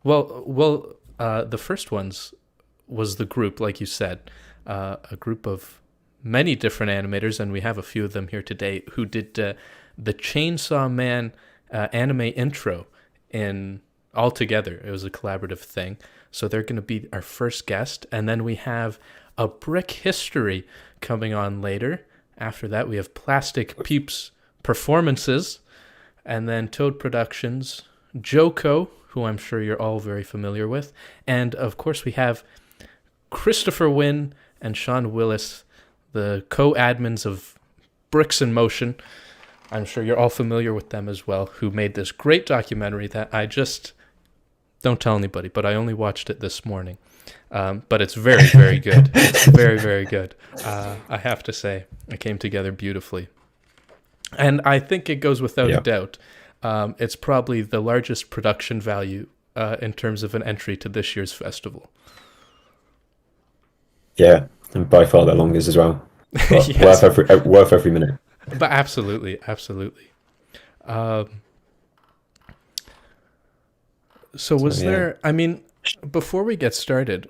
The first ones was the group, like you said, a group of many different animators, and we have a few of them here today who did the Chainsaw Man anime intro in all together. It was a collaborative thing. So they're going to be our first guest, and then we have a Brick History coming on later. After that, we have Plastic Peeps Performances, and then Toad Productions, Joko, who I'm sure you're all very familiar with, and of course we have Christopher Wynn and Sean Willis, the co-admins of Bricks in Motion. I'm sure you're all familiar with them as well, who made this great documentary that I just don't tell anybody, but I only watched it this morning. But it's very, very good. Very, very good. I have to say, it came together beautifully. And I think it goes without a doubt. It's probably the largest production value in terms of an entry to this year's festival. Yeah, and by far the longest as well. Yes. Worth every minute. But absolutely, absolutely. So was there, I mean, before we get started,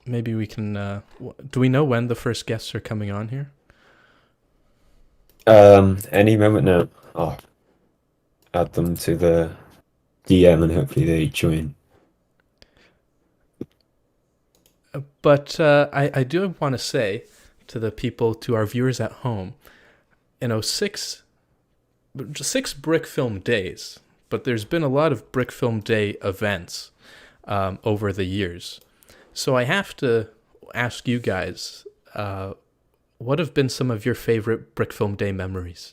maybe we can, do we know when the first guests are coming on here? Any moment now. I'll add them to the DM and hopefully they join. But I do want to say to the people, to our viewers at home, six Brickfilm days, but there's been a lot of Brickfilm Day events over the years. So I have to ask you guys, what have been some of your favorite Brickfilm Day memories?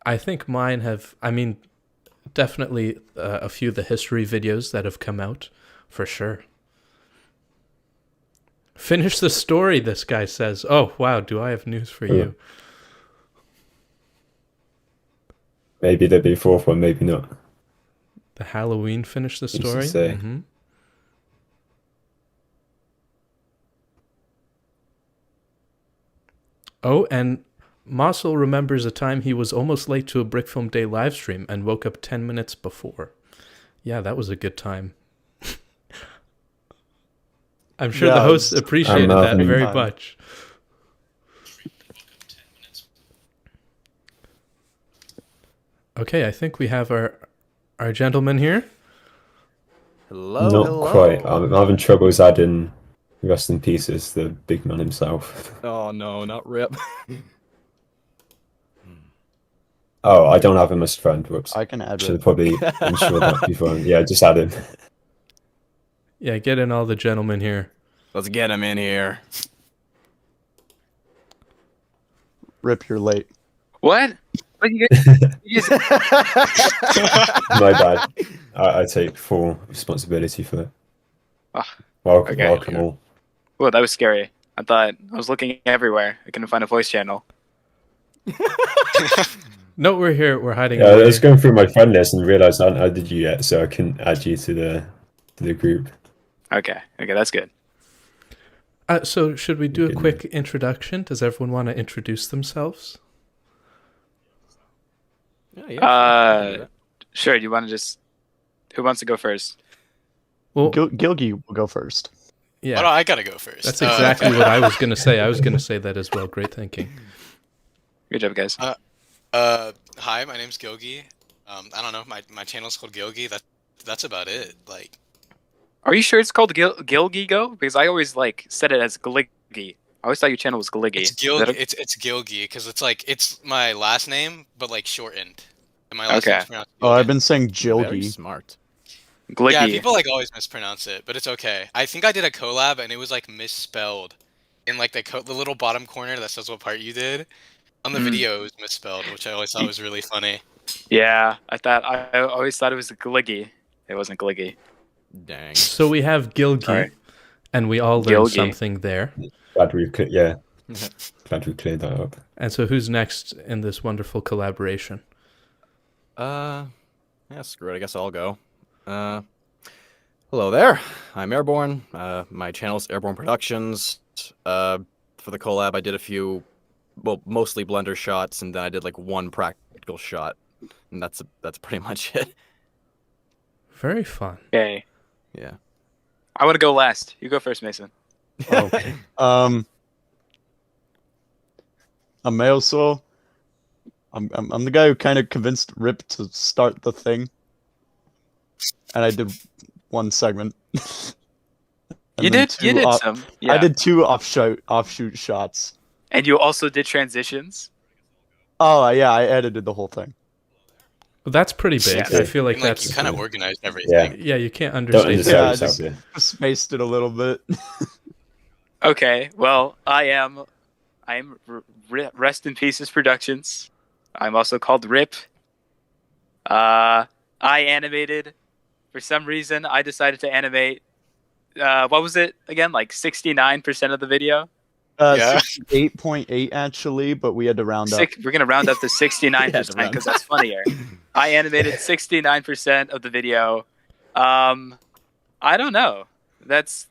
I think mine have, definitely a few of the history videos that have come out, for sure. Finish the story, this guy says. Oh, wow, do I have news for you? Maybe there'll be a fourth one, maybe not. The Halloween Finish the Story? Mm-hmm. Oh, and Mossel remembers a time he was almost late to a Brickfilm Day live stream and woke up 10 minutes before. Yeah, that was a good time. I'm sure the hosts appreciated that very much. Okay, I think we have our gentleman here. Hello. Not quite. I'm having troubles adding Rest in Pieces, the big man himself. Oh no, not Rip. Oh, I don't have him as friend. Whoops. I can add Should have probably ensured that before. Yeah, just add him. Yeah, get in all the gentlemen here. Let's get him in here. Rip, you're late. What? What you guys? My bad. I take full responsibility for that. Oh, welcome all. Whoa, that was scary. I thought I was looking everywhere. I couldn't find a voice channel. No, we're here. We're hiding. Yeah, I was going through my friend list and realized I hadn't added you yet, so I can add you to the group. Okay, that's good. So should we do a quick introduction? Does everyone want to introduce themselves? Sure. Do you want to just? Who wants to go first? Well, Gilgy will go first. Yeah. Oh, no, I gotta go first. That's exactly what I was going to say. I was going to say that as well. Great thinking. Good job, guys. Hi, my name's Gilgy. I don't know. My channel's called Gilgy. That's about it. Like, are you sure it's called Gilgy Go? Because I always said it as Gliggy. I always thought your channel was Gliggy. it's Gilgy because it's my last name but shortened. And my last name's pronounced Oh, I've been saying Jilgy. Very smart. Gliggy. Yeah, people always mispronounce it, but it's okay. I think I did a collab and it was misspelled in the little bottom corner that says what part you did. On the video, it was misspelled, which I always thought was really funny. Yeah, I always thought it was Gliggy. It wasn't Gliggy. Dang. So we have Gilgy, and we all learned something there. Glad we cleared that up. And so who's next in this wonderful collaboration? Yeah, screw it. I guess I'll go. Hello there. I'm Airborne. My channel's Airborne Productions. For the collab, I did a few mostly blender shots, and then I did like one practical shot, and that's pretty much it. Very fun. Okay. Yeah. I want to go last. You go first, Mason. Okay. A male soul. I'm the guy who kind of convinced Rip to start the thing, and I did one segment. And You then did. You two did some. Yeah. I did two offshoot shots. And you also did transitions. Oh yeah, I edited the whole thing. Well, that's pretty big. Yeah. I feel like And, like, that's you kind of organized everything. Yeah. yeah. You can't Don't understate undersell Yeah, I that. yourself just- here. Spaced it a little bit. Okay. Well, I am Rest in Pieces Productions. I'm also called Rip. I animated. For some reason, I decided to animate. What was it again? Like 69% of the video. Yeah. 8.8 actually, but we had to round up. We're gonna round up to 69% Yeah, to round because that's funnier. I animated 69% of the video. I don't know. It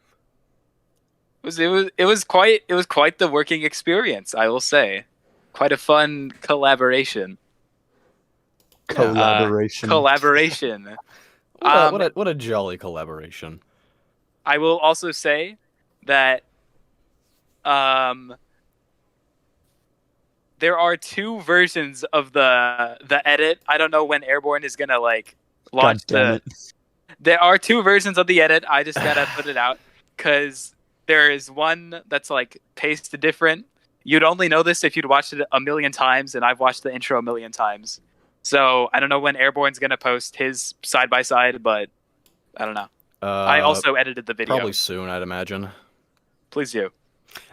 was quite the working experience, I will say. Quite a fun collaboration. Collaboration. Collaboration. What a jolly collaboration. I will also say that there are two versions of the edit. I don't know when Airborne is gonna like launch God damn it. There are two versions of the edit. I just gotta put it out because there is one that's like paced different. You'd only know this if you'd watched it a million times, and I've watched the intro a million times. So I don't know when Airborne's gonna post his side by side, but I don't know. I also edited the video. Probably soon, I'd imagine. Please do.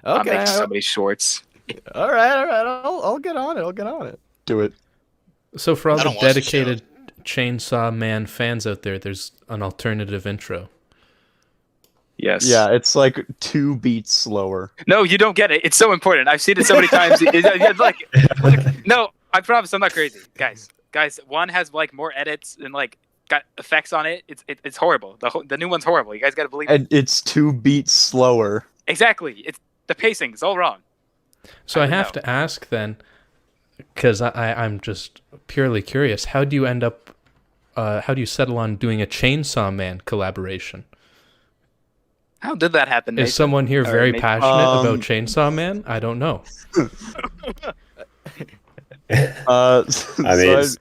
I'll Okay. make so many shorts. All right. I'll get on it. Do it. So for all I the don't watch the dedicated Chainsaw Man fans out there, there's an alternative intro. Yes. Yeah, it's like 2 beats slower. No, you don't get it. It's so important. I've seen it so many times. It's like, no, I promise I'm not crazy, guys. Guys, one has like more edits and like got effects on it. It's horrible. The new one's horrible. You guys gotta believe it. And it's 2 beats slower. Exactly. It's the pacing is all wrong. So I don't have know. to ask then, because I'm just purely curious, how do you settle on doing a Chainsaw Man collaboration? How did that happen? Is Nathan? someone here Or very maybe- passionate about Chainsaw Man? I don't know. So I mean, it's-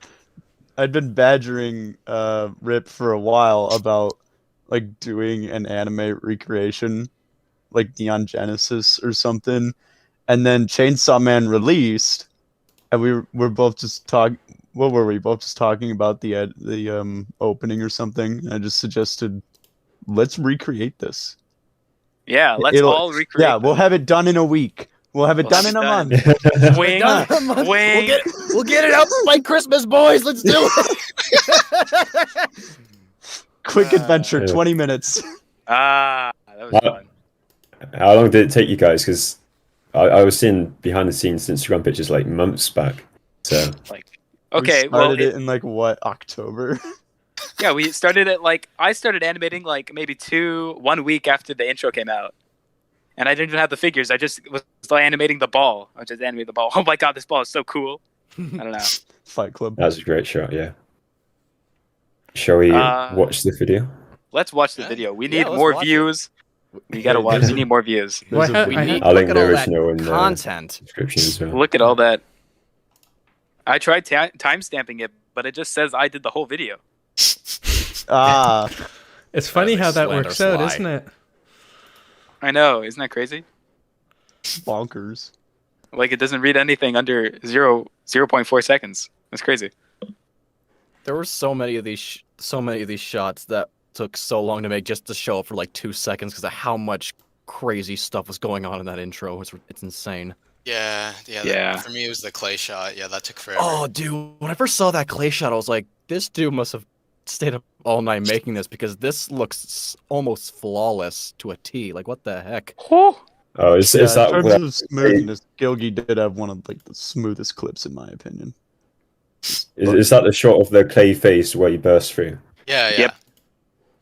I'd been badgering Rip for a while about like doing an anime recreation, like Neon Genesis or something, and then Chainsaw Man released, and we're both just talking. What were we both just talking about the opening or something? And I just suggested, let's recreate this. Yeah, let's It'll- all recreate. Yeah, we'll have it done in a week. We'll have it We'll done have in it a done. month. Wing, Done. wing. We'll get it out by Christmas, boys. Let's do it. Quick adventure, Yeah. 20 minutes. That was Wow. fun. How long did it take you guys? Because I was seeing behind the scenes Instagram pictures like months back. So Okay, we well, started it in like what, October? yeah, we started it like I started animating like maybe 1 week after the intro came out, and I didn't even have the figures. I just was like animating the ball. I just animated the ball. Oh my god, this ball is so cool. I don't know. Fight Club. that was a great shot. Yeah. Shall we watch the video? Let's watch the Yeah. video. We Yeah, need let's more watch it. views. We gotta watch. We need more views. Well, There's a We video. need I'll look link at the all that original in the content. description as well. Look at all that. I tried timestamping it, but it just says I did the whole video. Ah, It's funny like how that Slender works out, Sly. isn't it? I know, isn't that crazy? bonkers. Like it doesn't read anything under 0.4 seconds. That's crazy. There were so many of these shots that took so long to make just to show up for like 2 seconds because of how much crazy stuff was going on in that intro. It's insane. Yeah. Yeah. For me, it was the clay shot. Yeah, that took forever. Oh, dude! When I first saw that clay shot, I was like, "This dude must have stayed up all night making this because this looks almost flawless to a T. Like, what the heck?" Oh, is Yeah, that in terms where- of smoothness, Gilgy did have one of like the smoothest clips in my opinion. is that the shot of the clay face where you burst through? Yeah. Yep.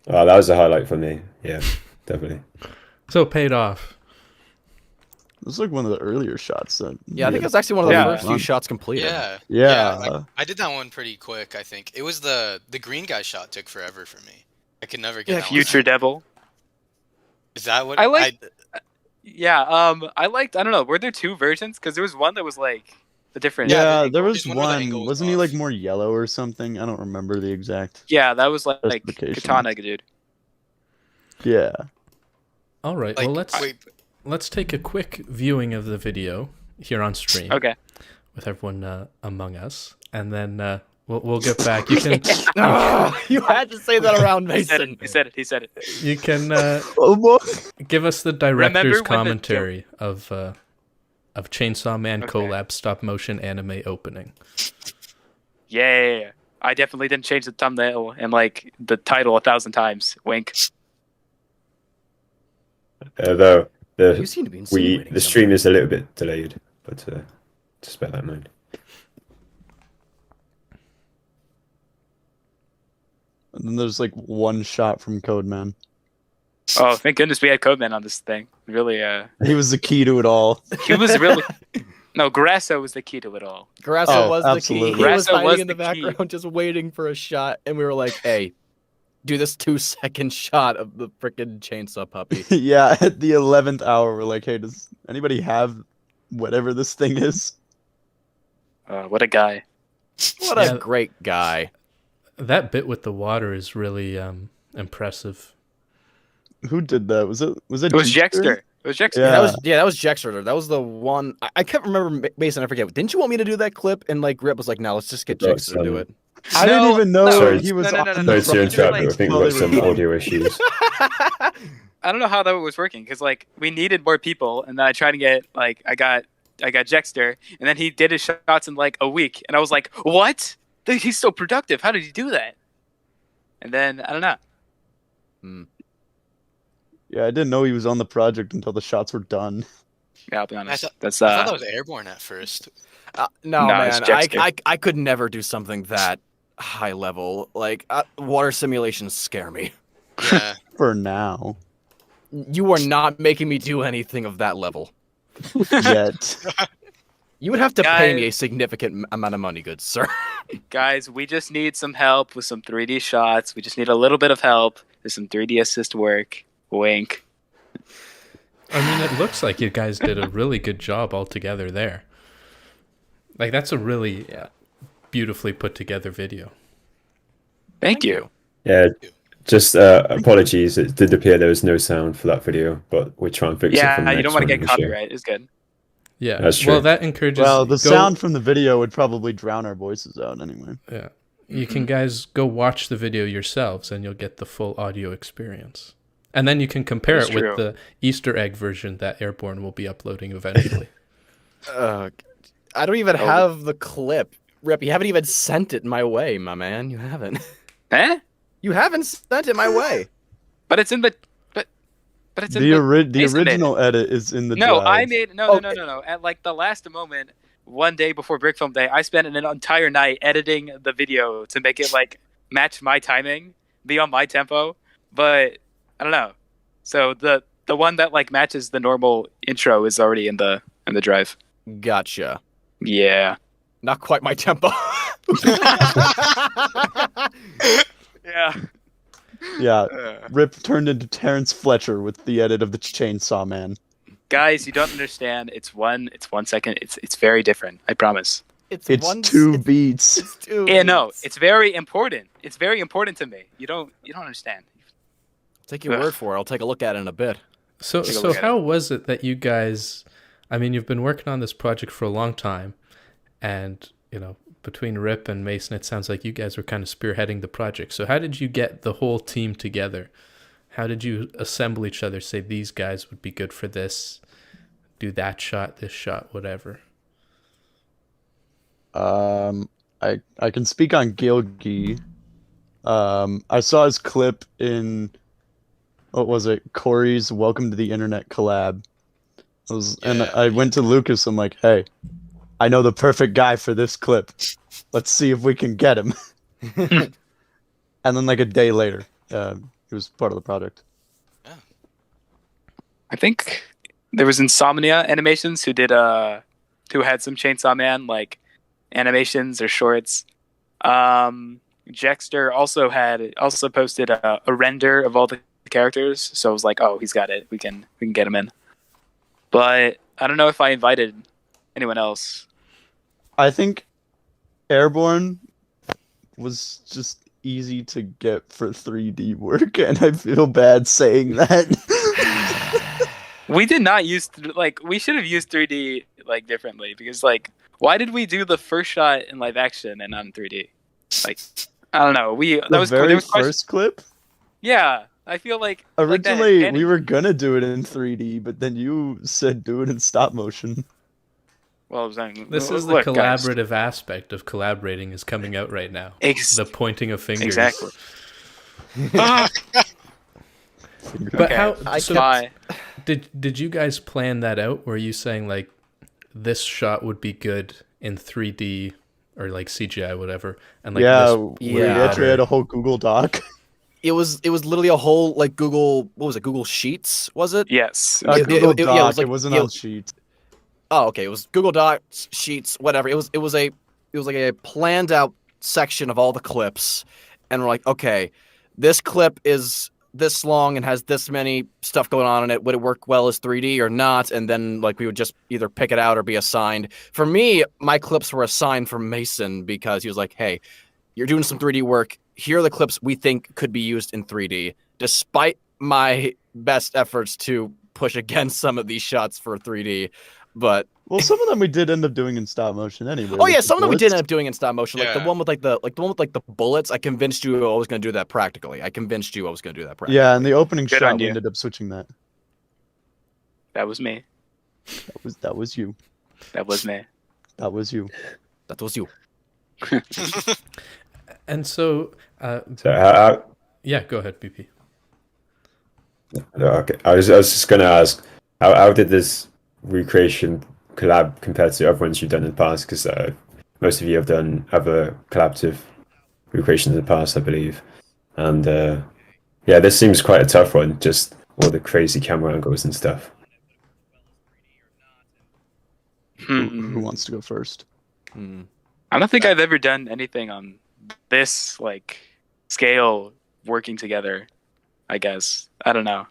Oh, that was a highlight for me. Yeah, definitely. So it paid off. was like one of the earlier shots. That Yeah, I think it's actually one of the Yeah. first few shots completed. Yeah. Yeah. like, I did that one pretty quick. I think it was the green guy shot took forever for me. I could never get that Future one. Devil. Is that what I like? Yeah. I liked. I don't know. Were there two versions? Because there was one that was like a different. Yeah, Yeah, there was there's one where the one. angle was Wasn't he off. like more yellow or something? I don't remember the exact. Yeah, that was like Specification. Katana, dude. Yeah. All right. Like, Well, wait, let's take a quick viewing of the video here on stream Okay. with everyone among us, and then we'll get back. You can You had to say that around He said Mason. it. He said it. He said it. you can Oh boy. give us the Remember director's when the commentary of Chainsaw Man Okay. collab stop motion anime opening. Yeah. I definitely didn't change the thumbnail and like the title 1,000 times. Wink. Though You seem to be insinuating the stream is a little bit delayed, but just bear that in mind. And then there's like one shot from Codeman. Oh, thank goodness we had Codeman on this thing. Really, He was the key to it all. he was really. No, Grasso was the key to it all. Grasso Oh, was the absolutely. key. He was Grasso hiding was in the the key. background, just waiting for a shot, and we were like, "Hey, do this 2-second shot of the freaking chainsaw puppy." Yeah, at the 11th hour, we're like, hey, does anybody have whatever this thing is? What a guy. What Yeah. a great guy. That bit with the water is really impressive. Who did that? Was it It was Jexter? Jexter. It was Jexter. Yeah. That was Jexter. That was the one. I can't remember, Mason. I forget. Didn't you want me to do that clip? And like Rip was like, "No, let's just get Got Jexter to do some- it." I didn't No, even know Sorry. he was No, on no, the no, Sorry to no. interrupt, but I think we've got some audio issues. I don't know how that was working because like we needed more people, and then I tried to get like I got Jexter, and then he did his shots in like a week, and I was like, "What? Dude, he's so productive. How did he do that?" And then I don't know. Yeah, I didn't know he was on the project until the shots were done. Yeah, I'll be honest. thought- That's I thought that was Airborne at first. No, No, it's man. Jexter. I could never do something that high level. Like water simulations scare me. Yeah. For now. You are not making me do anything of that level. Yet. You would have to pay me Guys. a significant amount of money, good sir. guys. We just need some help with some 3D shots. We just need a little bit of help with some 3D assist work. Wink. I mean, it looks like you guys did a really good job altogether there. Like, that's a really beautifully put together video. Thank you. Yeah, just apologies. It did appear there was no sound for that video, but we'll try and fix it for the Yeah, you next don't want one to get this year. copyright. It's good. Yeah, That's true. Well, that encourages. Well, the go- sound from the video would probably drown our voices out anyway. Yeah, you can guys go watch the video yourselves, and you'll get the full audio experience. And then you can compare That's it with true. the Easter egg version that Airborne will be uploading eventually. I don't even have the clip. Rip, you haven't even sent it my way, my man. You haven't. Eh? You haven't sent it my way. But it's in the. But it's in The Mason made it. original edit is in the No, drive. I made no. Okay. At like the last moment, one day before Brickfilm Day, I spent an entire night editing the video to make it like match my timing, be on my tempo. But I don't know. So the one that like matches the normal intro is already in the drive. Gotcha. Yeah. Not quite my tempo. Yeah. Yeah, Rip turned into Terrence Fletcher with the edit of the Chainsaw Man. Guys, you don't understand. It's 1 second. It's very different. I promise. It's 2 beats. It's 2 Yeah, no, beats. it's very important. It's very important to me. You don't understand. Take your word for it. I'll take a look at it in a bit. So Take a look at how was it that you guys? I mean, you've been working on this project for a long time, and between Rip and Mason, it sounds like you guys were kind of spearheading the project. So how did you get the whole team together? How did you assemble each other? Say these guys would be good for this, do that shot, this shot, whatever. I can speak on Gilgi. I saw his clip in what was it? Corey's Welcome to the Internet collab. And Yeah. I went to Lucas. I'm like, hey, I know the perfect guy for this clip. Let's see if we can get him. And then like a day later, he was part of the project. I think there was Insomnia Animations who did who had some Chainsaw Man like animations or shorts. Jexter also posted a render of all the characters, so I was like, oh, he's got it. We can get him in. But I don't know if I invited anyone else. I think Airborne was just easy to get for 3D work, and I feel bad saying that. We did not use we should have used 3D like differently, because like why did we do the first shot in live action and not in 3D? Like I don't know. The first clip? Yeah, I feel like originally like we were gonna do it in 3D, but then you said do it in stop motion. Well, I was saying, This is the collaborative aspect of collaborating is coming out right now. The pointing of fingers. Exactly. But okay. Did you guys plan that out? Were you saying like this shot would be good in 3D or like CGI, whatever? And like we actually had a whole Google Doc. It was literally a whole like Google, what was it? Google Sheets, was it? Yes. Google Doc. It wasn't on Sheets. Oh, okay. It was Google Docs, Sheets, whatever. It was like a planned out section of all the clips, and we're like, okay, this clip is this long and has this many stuff going on in it. Would it work well as 3D or not? And then like we would just either pick it out or be assigned. For me, my clips were assigned from Mason because he was like, hey, you're doing some 3D work. Here are the clips we think could be used in 3D. Despite my best efforts to push against some of these shots for 3D, but some of them we did end up doing in stop motion anyway. Oh yeah, some of them we did end up doing in stop motion. Like the one with the bullets. I convinced you I was going to do that practically. Yeah, and the opening shot we ended up switching that. That was me. That was you. That was me. That was you. That was you. And so, yeah, go ahead, BP. Okay, I was just going to ask, how did this recreation collab compared to other ones you've done in the past? Because most of you have done other collaborative recreations in the past, I believe. And this seems quite a tough one, just all the crazy camera angles and stuff. Who wants to go first? I don't think I've ever done anything on this like scale working together, I guess. I don't know.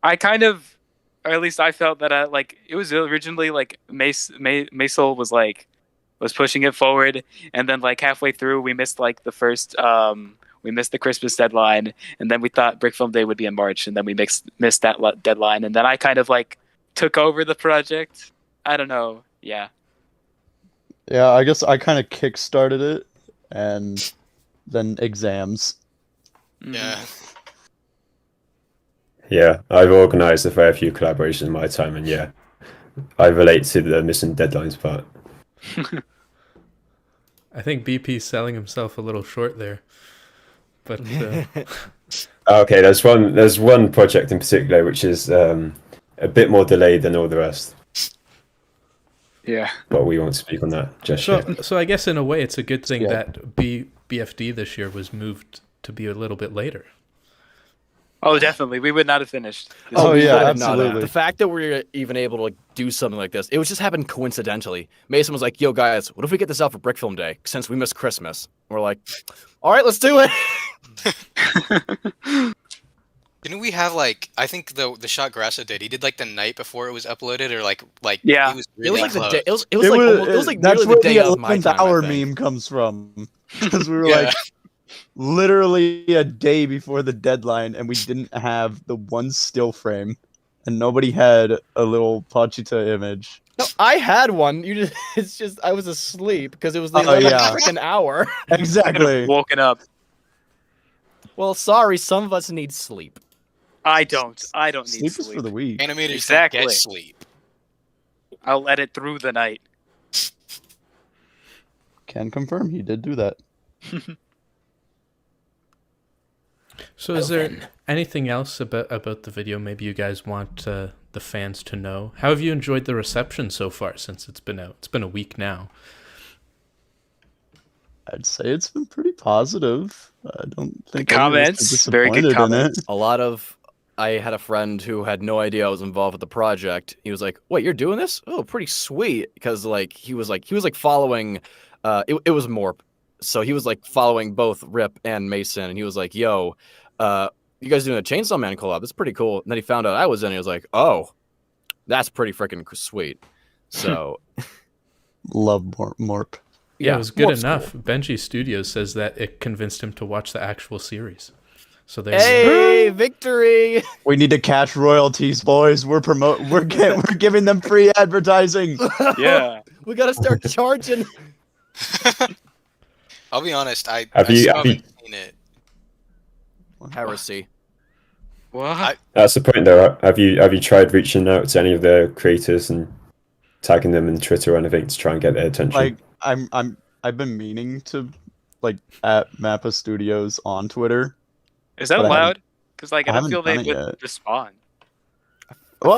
I kind of, or at least I felt that like it was originally like Maisel was pushing it forward, and then like halfway through we missed like the first we missed the Christmas deadline, and then we thought Brickfilm Day would be in March, and then we missed that deadline, and then I kind of like took over the project. I don't know. Yeah, I guess I kind of kick-started it, and then exams. Yeah, I've organised a fair few collaborations in my time, and I relate to the missing deadlines part. I think BP's selling himself a little short there, but okay, there's one project in particular which is a bit more delayed than all the rest. Yeah, but we won't speak on that just yet. So I guess in a way it's a good thing that BFD this year was moved to be a little bit later. Oh, definitely. We would not have finished. Absolutely. The fact that we're even able to like, do something like this, it was just happened coincidentally. Mason was like, yo, guys, what if we get this out for Brickfilm Day since we missed Christmas? We're like, all right, let's do it. Didn't we have like, I think the shot Grasso did, he did like the night before it was uploaded, or like yeah. it was really like close. the day. It was like that's nearly where the day the of my 11th time, hour I think. meme comes from. Because we were like literally a day before the deadline, and we didn't have the one still frame, and nobody had a little Pachita image. No, I had one. It's just I was asleep because it was the 11th freaking hour. Exactly. Woken up. Well, sorry, some of us need sleep. I don't need Sleep sleep. is for the weak. Animators Exactly. don't get sleep. I'll edit through the night. Can confirm he did do that. So is there anything else about the video maybe you guys want the fans to know? How have you enjoyed the reception so far since it's been out? It's been a week now. I'd say it's been pretty positive. I don't think comments, very good comments. A lot of I had a friend who had no idea I was involved with the project. He was like, "Wait, you're doing this? Oh, pretty sweet." Because he was following, it was Morp, so he was like following both Rip and Mason, and he was like, "Yo, you guys doing a Chainsaw Man collab? That's pretty cool." And then he found out I was in. And he was like, "Oh, that's pretty freaking sweet." So Love Morp. Yeah, it was good Morp's enough. cool. Benji Studios says that it convinced him to watch the actual series. So there's Hey, victory! We need to cash royalties, boys. We're giving them free advertising. Yeah. We gotta start charging. I'll be honest, I Have I you- still have you- haven't seen it. Heresy. What? That's the point, though. Have you tried reaching out to any of the creators and tagging them in Twitter or anything to try and get their attention? Like I've been meaning to like at Mappa Studios on Twitter. Is that but I haven't- allowed? Because like I I don't haven't feel they done it would yet. respond. Well,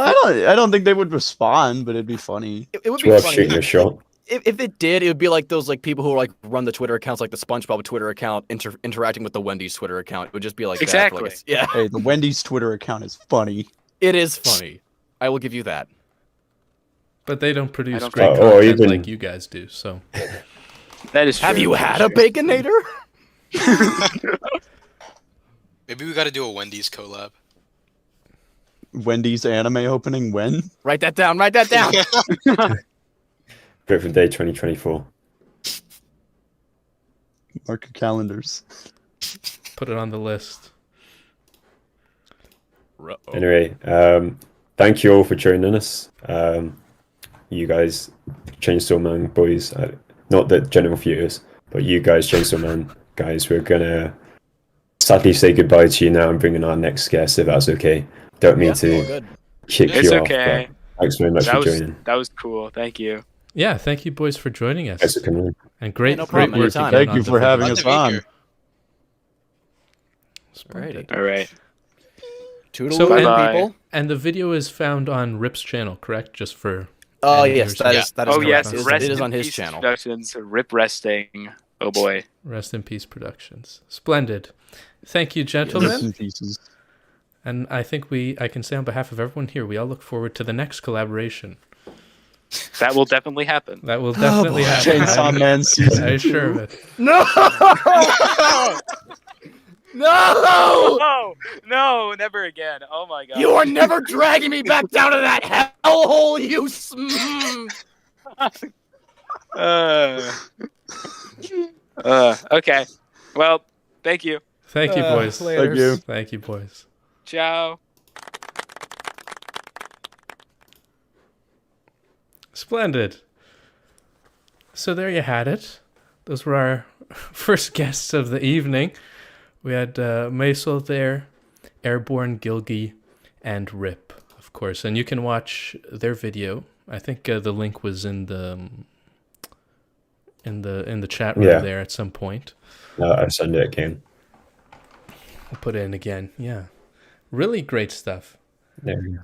I don't think they would respond, but it'd be funny. It would It's be worth funny. shooting a shot. If it did, it would be like those people who like run the Twitter accounts, like the SpongeBob Twitter account, interacting with the Wendy's Twitter account. It would just be like that for, like, Exactly. yeah, Hey, the Wendy's Twitter account is funny. it is funny. I will give you that. but they don't produce don't great think- Or content even- like you guys do. So That is true. Have you had a Baconator? Maybe we got to do a Wendy's collab. Wendy's anime opening when? Write that down. Write that down. Brickfilm Day 2024. Mark your calendars. put it on the list. Anyway, thank you all for joining us. You guys, Chainsaw Man boys, not the general viewers, but you guys, Chainsaw Man guys, we're gonna sadly say goodbye to you now and bring in our next guest, if that's okay. Don't mean All to good. kick It's you okay. off, but thanks very much That for was joining. that was cool. Thank you. Yeah, thank you boys for joining us. Thanks for coming in. And great, no great problem, work anytime. again Thank on you the for having video. us Glad to be on. here. Splendid. Alrighty. All right. Toodaloo, So, Bye-bye. people. And the video is found on Rip's channel, correct? Just for Oh And yes, yours- that yeah. is that is Oh correct. yes, It is- rest it is in on his peace channel. Productions, Rip Resting. Oh boy. Rest in Peace Productions. Splendid. Thank you, Rest gentlemen. in pieces. And I think I can say on behalf of everyone here, we all look forward to the next collaboration. That will definitely happen. That will definitely boy. happen. Chainsaw Man season I'm sure 2. of it. No! No! No, no, never again. Oh my god. You are never dragging me back down to that hellhole, you. Okay. Well, thank you. Thank you, boys. Thank you. Thank you, boys. Ciao. Splendid. So there you had it. Those were our first guests of the evening. We had Maisel there, Airborne, Gilgi, and Rip, of course. And you can watch their video. I think the link was in the chat room Yeah. there at some point. I send it again. I'll put it in again. Yeah. Really great stuff. There we go.